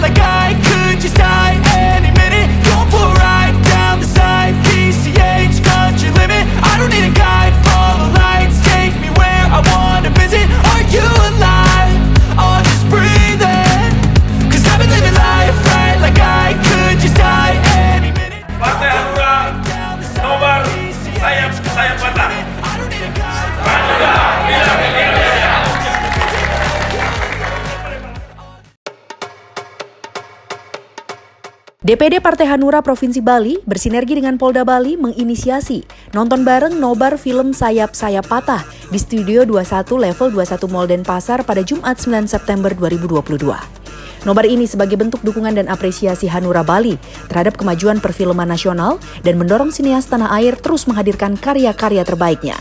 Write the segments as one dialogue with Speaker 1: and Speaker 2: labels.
Speaker 1: like I could just die any minute. Going for a ride down the side, PCH, country limit. I don't need a guide, follow lights, take me where I wanna visit. Are you alive? I'll just breathe in, 'cause I've been living life right like I could just die any minute.
Speaker 2: Partai Hanura nomor sayap patah.
Speaker 3: DPD Partai Hanura Provinsi Bali bersinergi dengan Polda Bali menginisiasi nonton bareng nobar film Sayap-Sayap Patah di Studio 21 Level 21 Mall Denpasar pada Jumat 9 September 2022. Nobar ini sebagai bentuk dukungan dan apresiasi Hanura Bali terhadap kemajuan perfilman nasional dan mendorong sineas tanah air terus menghadirkan karya-karya terbaiknya.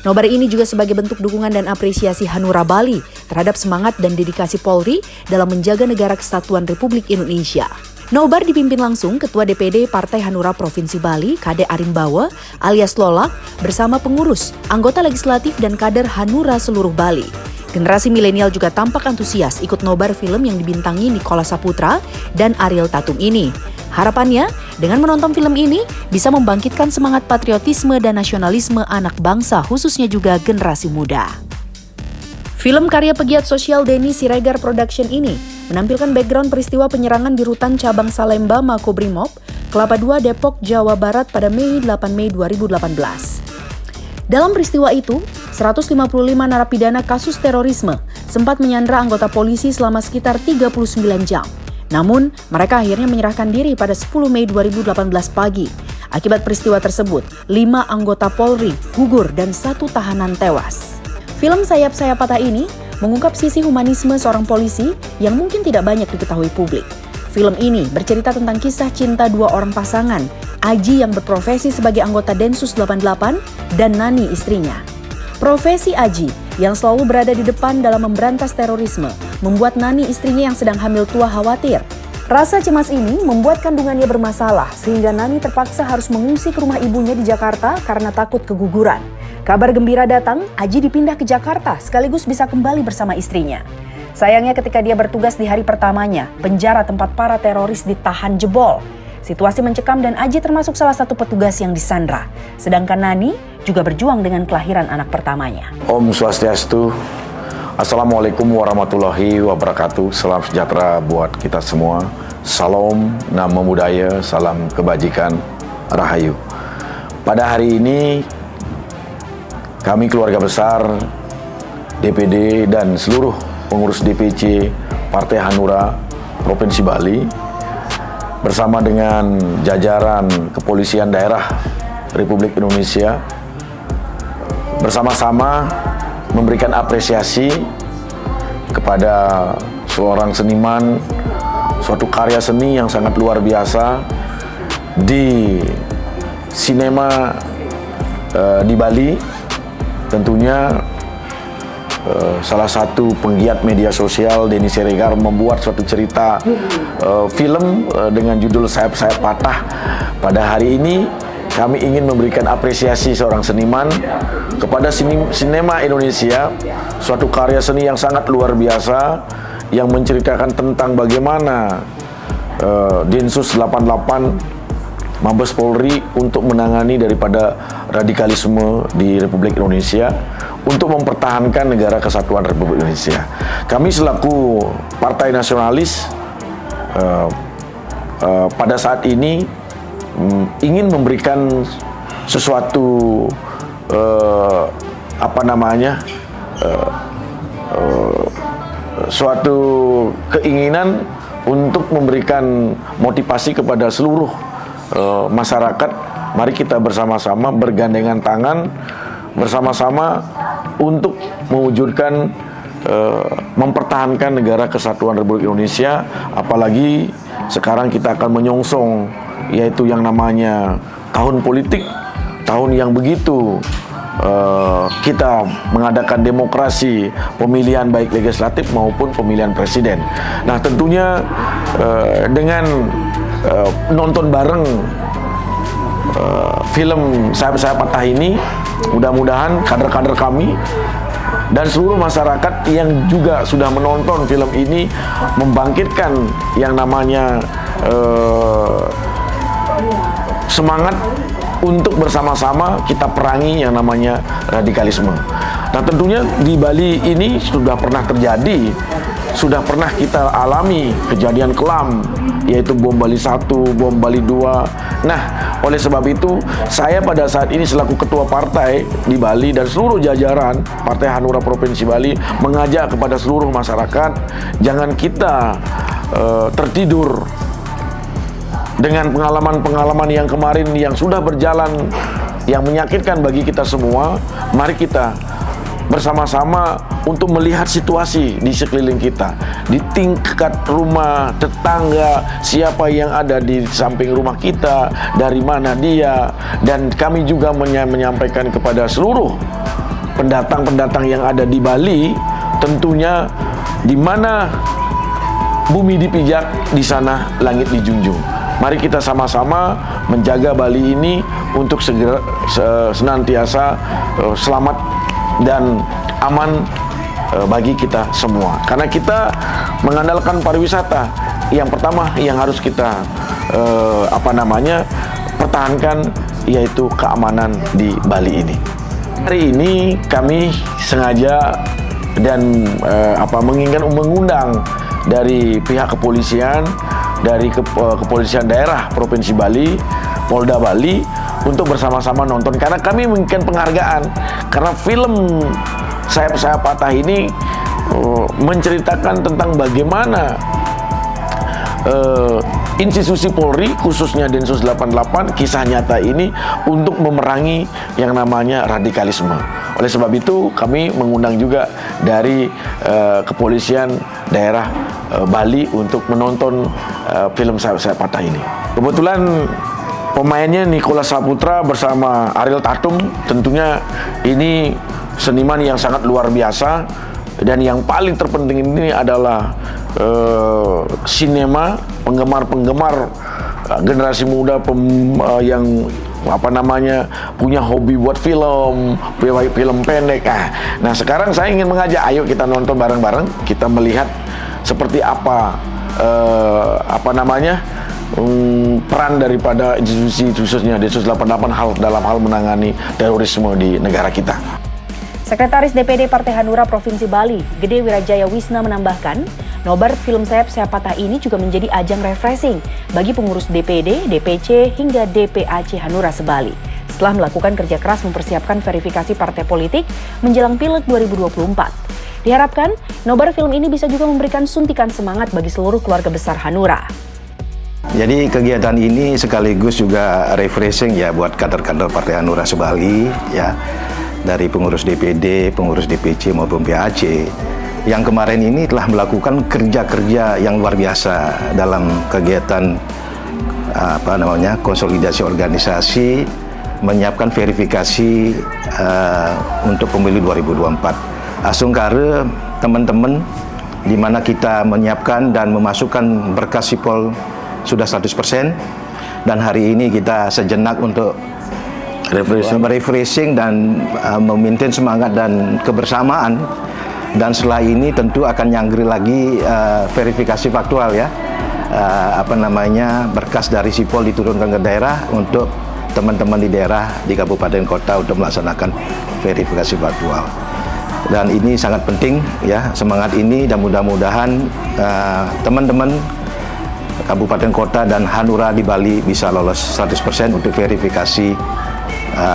Speaker 3: Nobar ini juga sebagai bentuk dukungan dan apresiasi Hanura Bali terhadap semangat dan dedikasi Polri dalam menjaga negara kesatuan Republik Indonesia. Nobar dipimpin langsung Ketua DPD Partai Hanura Provinsi Bali, Kade Arimbawa alias Lolak, bersama pengurus, anggota legislatif dan kader Hanura seluruh Bali. Generasi milenial juga tampak antusias ikut nobar film yang dibintangi Nicholas Saputra dan Ariel Tatum ini. Harapannya, dengan menonton film ini bisa membangkitkan semangat patriotisme dan nasionalisme anak bangsa, khususnya juga generasi muda. Film karya pegiat sosial Denny Siregar Production ini menampilkan background peristiwa penyerangan di Rutan Cabang Salemba Makobrimob, Kelapa II, Depok, Jawa Barat pada 8 Mei 2018. Dalam peristiwa itu, 155 narapidana kasus terorisme sempat menyandra anggota polisi selama sekitar 39 jam. Namun, mereka akhirnya menyerahkan diri pada 10 Mei 2018 pagi. Akibat peristiwa tersebut, 5 anggota Polri gugur dan 1 tahanan tewas. Film Sayap-Sayap Patah ini mengungkap sisi humanisme seorang polisi yang mungkin tidak banyak diketahui publik. Film ini bercerita tentang kisah cinta 2 orang pasangan, Aji yang berprofesi sebagai anggota Densus 88 dan Nani istrinya. Profesi Aji yang selalu berada di depan dalam memberantas terorisme membuat Nani istrinya yang sedang hamil tua khawatir. Rasa cemas ini membuat kandungannya bermasalah sehingga Nani terpaksa harus mengungsi ke rumah ibunya di Jakarta karena takut keguguran. Kabar gembira datang, Aji dipindah ke Jakarta sekaligus bisa kembali bersama istrinya. Sayangnya ketika dia bertugas di hari pertamanya, penjara tempat para teroris ditahan jebol. Situasi mencekam dan Aji termasuk salah satu petugas yang disandra. Sedangkan Nani juga berjuang dengan kelahiran anak pertamanya.
Speaker 4: Om Swastiastu, Assalamualaikum warahmatullahi wabarakatuh. Salam sejahtera buat kita semua. Salam, Namo Buddhaya, salam kebajikan, Rahayu. Pada hari ini, kami keluarga besar DPD dan seluruh pengurus DPC Partai Hanura Provinsi Bali bersama dengan jajaran Kepolisian Daerah Republik Indonesia bersama-sama memberikan apresiasi kepada seorang seniman, suatu karya seni yang sangat luar biasa di sinema di Bali. Tentunya salah satu penggiat media sosial, Denny Siregar, membuat suatu cerita film dengan judul Sayap-Sayap Patah. Pada hari ini kami ingin memberikan apresiasi seorang seniman kepada sinema Indonesia, suatu karya seni yang sangat luar biasa yang menceritakan tentang bagaimana Densus 88 Mabes Polri untuk menangani daripada radikalisme di Republik Indonesia untuk mempertahankan negara kesatuan Republik Indonesia. Kami selaku partai nasionalis pada saat ini ingin memberikan sesuatu suatu keinginan untuk memberikan motivasi kepada seluruh masyarakat. Mari kita bersama-sama bergandengan tangan bersama-sama untuk mewujudkan mempertahankan negara kesatuan Republik Indonesia. Apalagi sekarang kita akan menyongsong yaitu yang namanya tahun politik, tahun yang begitu kita mengadakan demokrasi, pemilihan baik legislatif maupun pemilihan presiden. Nah, tentunya dengan nonton bareng film Sayap-Sayap Patah ini, mudah-mudahan kader-kader kami dan seluruh masyarakat yang juga sudah menonton film ini membangkitkan yang namanya semangat untuk bersama-sama kita perangi yang namanya radikalisme. Nah, tentunya di Bali ini sudah pernah terjadi, sudah pernah kita alami kejadian kelam, yaitu bom Bali 1, bom Bali 2. Nah, oleh sebab itu, saya pada saat ini selaku ketua partai di Bali dan seluruh jajaran Partai Hanura Provinsi Bali mengajak kepada seluruh masyarakat, jangan kita tertidur dengan pengalaman-pengalaman yang kemarin yang sudah berjalan, yang menyakitkan bagi kita semua. Mari kita bersama-sama untuk melihat situasi di sekeliling kita, di tingkat rumah tetangga, siapa yang ada di samping rumah kita, dari mana dia. Dan kami juga menyampaikan kepada seluruh pendatang-pendatang yang ada di Bali, tentunya di mana bumi dipijak, di sana langit dijunjung. Mari kita sama-sama menjaga Bali ini untuk segera senantiasa selamat dan aman bagi kita semua. Karena kita mengandalkan pariwisata. Yang pertama yang harus kita pertahankan yaitu keamanan di Bali ini. Hari ini kami sengaja dan mengundang dari pihak kepolisian, dari kepolisian daerah Provinsi Bali, Polda Bali, untuk bersama-sama nonton, karena kami menginginkan penghargaan karena film Sayap-Sayap Patah ini menceritakan tentang bagaimana institusi Polri, khususnya Densus 88, kisah nyata ini untuk memerangi yang namanya radikalisme. Oleh sebab itu kami mengundang juga dari kepolisian daerah Bali untuk menonton film Sayap-Sayap Patah ini. Kebetulan pemainnya Nicholas Saputra bersama Ariel Tatum, tentunya ini seniman yang sangat luar biasa. Dan yang paling terpenting ini adalah sinema, penggemar-penggemar generasi muda yang punya hobi buat film pendek. Nah, sekarang saya ingin mengajak, ayo kita nonton bareng-bareng, kita melihat seperti apa peran daripada institusi, khususnya Densus 88 dalam hal menangani terorisme di negara kita.
Speaker 3: Sekretaris DPD Partai Hanura Provinsi Bali, Gede Wirajaya Wisna menambahkan, nobar film Sayap-Sayap Patah ini juga menjadi ajang refreshing bagi pengurus DPD, DPC, hingga DPAC Hanura Sebali. Setelah melakukan kerja keras mempersiapkan verifikasi partai politik menjelang Pileg 2024. Diharapkan, nobar film ini bisa juga memberikan suntikan semangat bagi seluruh keluarga besar Hanura.
Speaker 5: Jadi kegiatan ini sekaligus juga refreshing ya buat kader-kader Partai Hanura Sebali ya. Dari pengurus DPD, pengurus DPC maupun PAC yang kemarin ini telah melakukan kerja-kerja yang luar biasa dalam kegiatan konsolidasi organisasi, menyiapkan verifikasi untuk pemilu 2024. Asungkare teman-teman di mana kita menyiapkan dan memasukkan berkas sipol sudah 100%, dan hari ini kita sejenak untuk refreshing dan memaintain semangat dan kebersamaan. Dan setelah ini tentu akan nyanggri lagi verifikasi faktual ya, berkas dari sipol diturunkan ke daerah untuk teman-teman di daerah, di kabupaten kota untuk melaksanakan verifikasi faktual. Dan ini sangat penting ya, semangat ini, dan mudah-mudahan teman-teman kabupaten kota dan Hanura di Bali bisa lolos 100% untuk verifikasi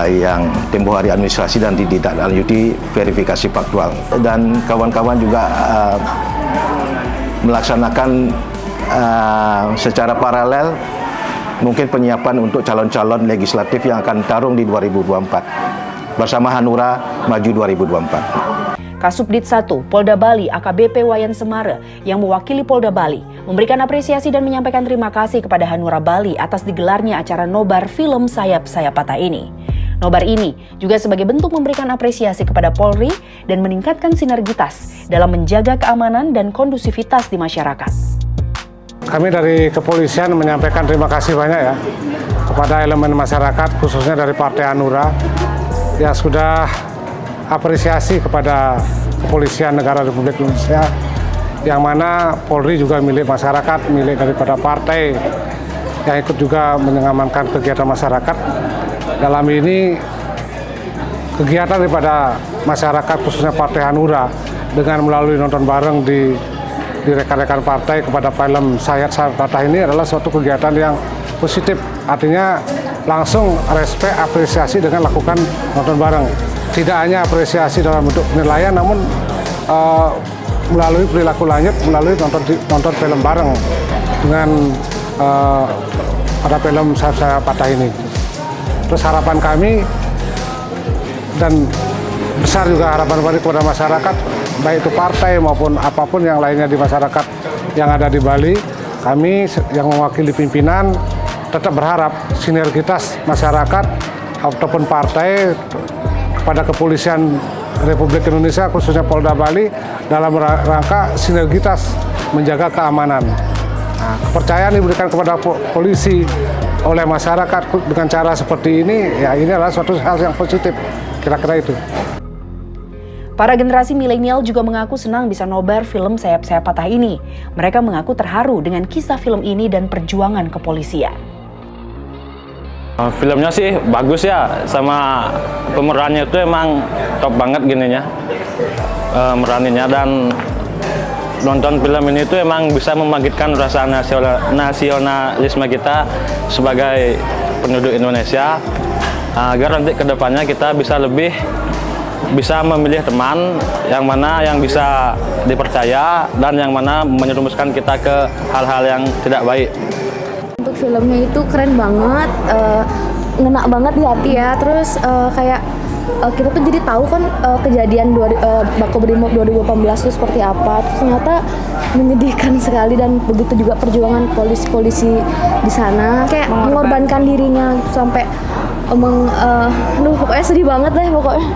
Speaker 5: yang tempoh hari administrasi dan ditindaklanjuti verifikasi faktual. Dan kawan-kawan juga melaksanakan secara paralel mungkin penyiapan untuk calon-calon legislatif yang akan tarung di 2024 bersama Hanura Maju 2024.
Speaker 3: Kasubdit 1 Polda Bali AKBP Wayan Semara yang mewakili Polda Bali memberikan apresiasi dan menyampaikan terima kasih kepada Hanura Bali atas digelarnya acara nobar film Sayap-Sayap Patah ini. Nobar ini juga sebagai bentuk memberikan apresiasi kepada Polri dan meningkatkan sinergitas dalam menjaga keamanan dan kondusivitas di masyarakat.
Speaker 6: Kami dari kepolisian menyampaikan terima kasih banyak ya kepada elemen masyarakat, khususnya dari Partai Hanura yang sudah apresiasi kepada Kepolisian Negara Republik Indonesia, yang mana Polri juga milik masyarakat, milik daripada partai yang ikut juga mengamankan kegiatan masyarakat. Dalam ini kegiatan daripada masyarakat khususnya Partai Hanura dengan melalui nonton bareng di rekan-rekan partai kepada film Sayap-Sayap Patah ini adalah suatu kegiatan yang positif. Artinya langsung respek, apresiasi dengan lakukan nonton bareng. Tidak hanya apresiasi dalam bentuk penilaian, namun melalui perilaku lanjut, melalui nonton film bareng dengan pada film Sayap-Sayap Patah ini. Terus harapan kami dan besar juga harapan kami kepada masyarakat, baik itu partai maupun apapun yang lainnya di masyarakat yang ada di Bali, kami yang mewakili pimpinan tetap berharap sinergitas masyarakat ataupun partai kepada Kepolisian Republik Indonesia khususnya Polda Bali dalam rangka sinergitas menjaga keamanan. Nah, kepercayaan diberikan kepada polisi oleh masyarakat dengan cara seperti ini, ya ini adalah suatu hal yang positif, kira-kira itu.
Speaker 3: Para generasi milenial juga mengaku senang bisa nobar film Sayap-Sayap Patah ini. Mereka mengaku terharu dengan kisah film ini dan perjuangan kepolisian.
Speaker 7: Filmnya sih bagus ya, sama pemerannya itu emang top banget gininya, meraninya, dan nonton film ini tuh emang bisa membangkitkan rasa nasionalisme kita sebagai penduduk Indonesia, agar nanti kedepannya kita bisa memilih teman yang mana yang bisa dipercaya dan yang mana menyerumuskan kita ke hal-hal yang tidak baik.
Speaker 8: Untuk filmnya itu keren banget, ngena banget di hati ya. Terus kayak kita tuh jadi tahu kan kejadian Makobrimob 2018 itu seperti apa. Terus ternyata menyedihkan sekali, dan begitu juga perjuangan polisi-polisi di sana kayak mengorbankan dirinya sampai pokoknya sedih banget deh pokoknya.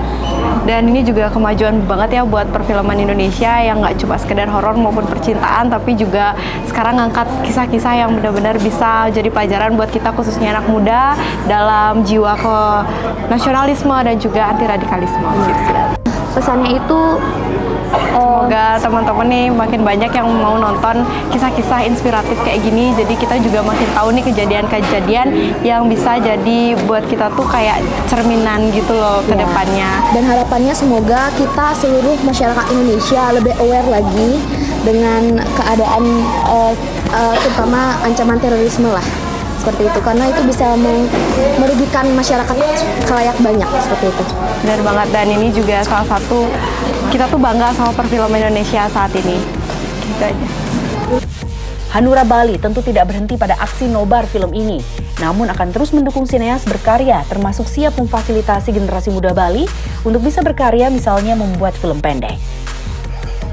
Speaker 9: Dan ini juga kemajuan banget ya buat perfilman Indonesia yang nggak cuma sekedar horor maupun percintaan, tapi juga sekarang ngangkat kisah-kisah yang benar-benar bisa jadi pelajaran buat kita khususnya anak muda dalam jiwa ke nasionalisme dan juga anti radikalisme.
Speaker 8: Pesannya itu
Speaker 9: semoga teman-teman nih makin banyak yang mau nonton kisah-kisah inspiratif kayak gini, jadi kita juga makin tahu nih kejadian-kejadian yang bisa jadi buat kita tuh kayak cerminan gitu loh ke depannya.
Speaker 8: Dan harapannya semoga kita seluruh masyarakat Indonesia lebih aware lagi dengan keadaan terutama ancaman terorisme lah, seperti itu, karena itu bisa merugikan masyarakat khalayak banyak seperti itu.
Speaker 9: Benar banget, dan ini juga salah satu kita tuh bangga sama perfilman Indonesia saat ini. Gitu aja.
Speaker 3: Hanura Bali tentu tidak berhenti pada aksi nobar film ini, namun akan terus mendukung sineas berkarya, termasuk siap memfasilitasi generasi muda Bali untuk bisa berkarya, misalnya membuat film pendek.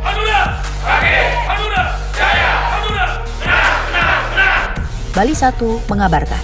Speaker 2: Hanura, Hanura, Jaya, Hanura,
Speaker 3: Bali 1 mengabarkan.